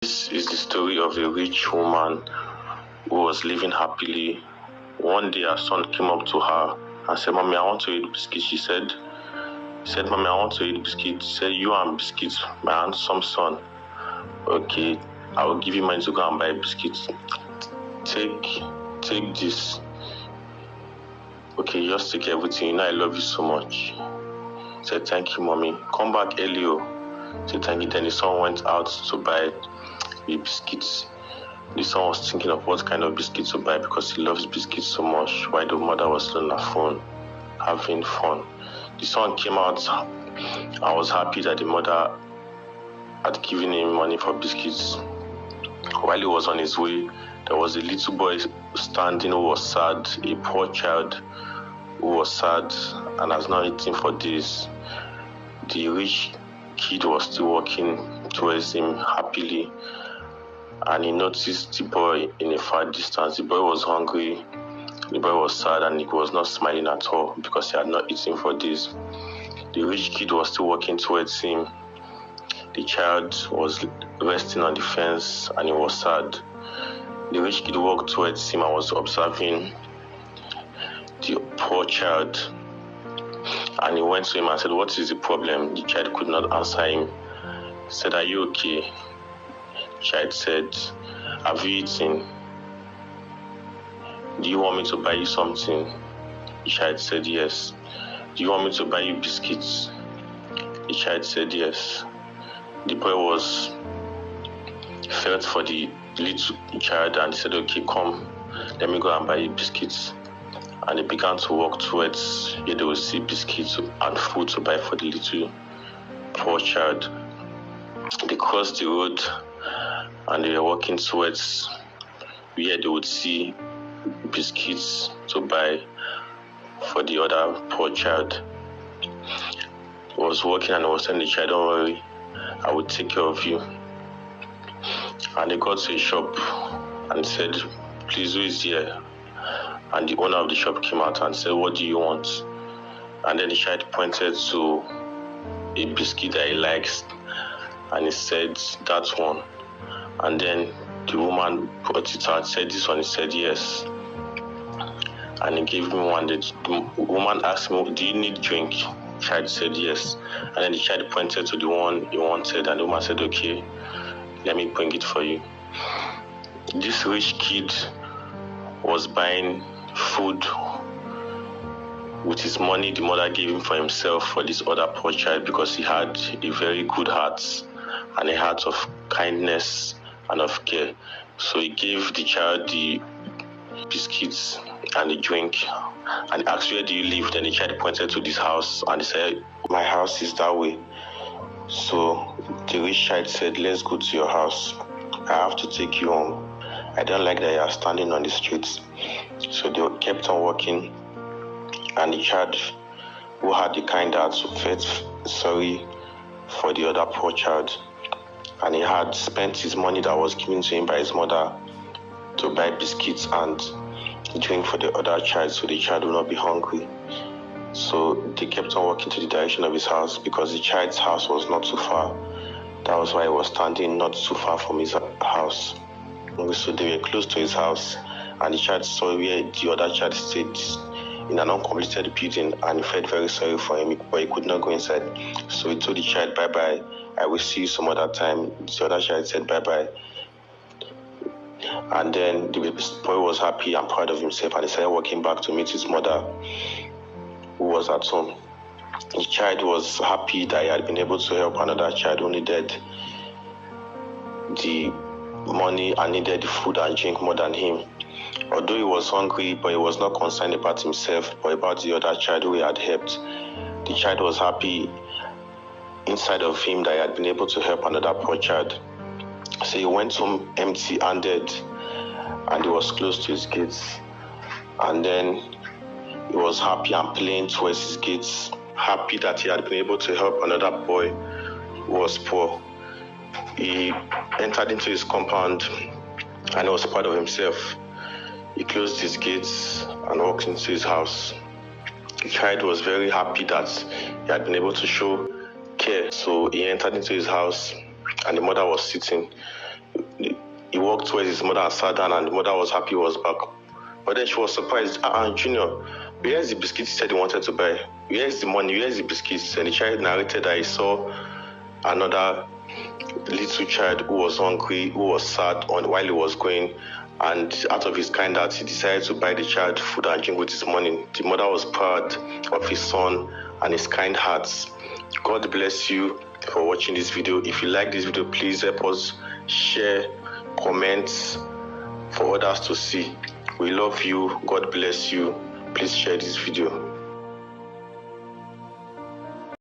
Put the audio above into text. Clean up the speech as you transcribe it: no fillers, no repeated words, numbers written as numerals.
This is the story of a rich woman who was living happily. One day her son came up to her and said, "Mommy, I want to eat biscuits." She said, "Mommy, I want to eat biscuits." She said, "You and biscuits, my handsome son. Okay, I will give you money to go and buy biscuits. Take this. Okay, just take everything. You know I love you so much." He said, "Thank you, Mommy. Come back early." He said, "Thank you." Then the son went out to buy the biscuits. The son was thinking of what kind of biscuits to buy because he loves biscuits so much, while the mother was still on her phone having fun. The son came out and was happy that the mother had given him money for biscuits. While he was on his way, there was a little boy standing who was sad, a poor child who was sad and has not eaten for days. The rich kid was still walking towards him happily, and he noticed the boy in a far distance. The boy was hungry, the boy was sad, and he was not smiling at all because he had not eaten for days. The rich kid was still walking towards him. The child was resting on the fence and he was sad. The rich kid walked towards him and was observing the poor child, and he went to him and said, "What is the problem?" The child could not answer him. He said, "Are you okay?" The child said, "Have you eaten? Do you want me to buy you something?" The child said, "Yes." "Do you want me to buy you biscuits?" The child said, "Yes." The boy felt for the little child and said, "Okay, come, let me go and buy you biscuits." And they began to walk towards where they would see biscuits and food to buy for the little poor child. They crossed the road and they were walking towards where they would see biscuits to buy for the other poor child. He was walking and he was telling the child, "Don't worry, I will take care of you." And they got to a shop and said, "Please, who is here?" And the owner of the shop came out and said, "What do you want?" And then the child pointed to a biscuit that he likes and he said, "That one." And then the woman brought it out, said, "This one." He said, "Yes." And he gave him one. The woman asked him, "Do you need drink?" The child said, "Yes." And then the child pointed to the one he wanted, and the woman said, "Okay, let me bring it for you." This rich kid was buying food with his money the mother gave him for himself for this other poor child because he had a very good heart and a heart of kindness and of care. So he gave the child the biscuits and the drink and asked, "Where do you live?" Then the child pointed to this house and he said, "My house is that way." So the rich child said, "Let's go to your house. I have to take you home. I don't like that you are standing on the streets." So they kept on walking, and the child, who had the kind heart, felt sorry for the other poor child, and he had spent his money that was given to him by his mother to buy biscuits and drink for the other child so the child would not be hungry. So they kept on walking to the direction of his house because the child's house was not too far. That was why he was standing not too far from his house. So they were close to his house, and the child saw where the other child stayed in an uncompleted building, and he felt very sorry for him, but he could not go inside. So he told the child, "Bye-bye, I will see you some other time." The other child said, "Bye-bye." And then the boy was happy and proud of himself, and he started walking back to meet his mother, who was at home. The child was happy that he had been able to help another child who needed the money and needed the food and drink more than him. Although he was hungry, but he was not concerned about himself, but about the other child who he had helped. The child was happy inside of him that he had been able to help another poor child. So he went home empty-handed, and he was close to his gates. And then he was happy and playing towards his gates, happy that he had been able to help another boy who was poor. He entered into his compound and he was proud of himself. He closed his gates and walked into his house. The child was very happy that he had been able to show care. So he entered into his house and the mother was sitting. He walked towards his mother and sat down, and the mother was happy he was back. But then she was surprised. Junior, where's the biscuits he said he wanted to buy? Where's the money? Where's the biscuits? And the child narrated that he saw another little child who was hungry, who was sad while he was going, and out of his kind heart, he decided to buy the child food and drink with his money. The mother was proud of his son and his kind hearts. God bless you for watching this video. If you like this video, please help us share, comment for others to see. We love you. God bless you. Please share this video.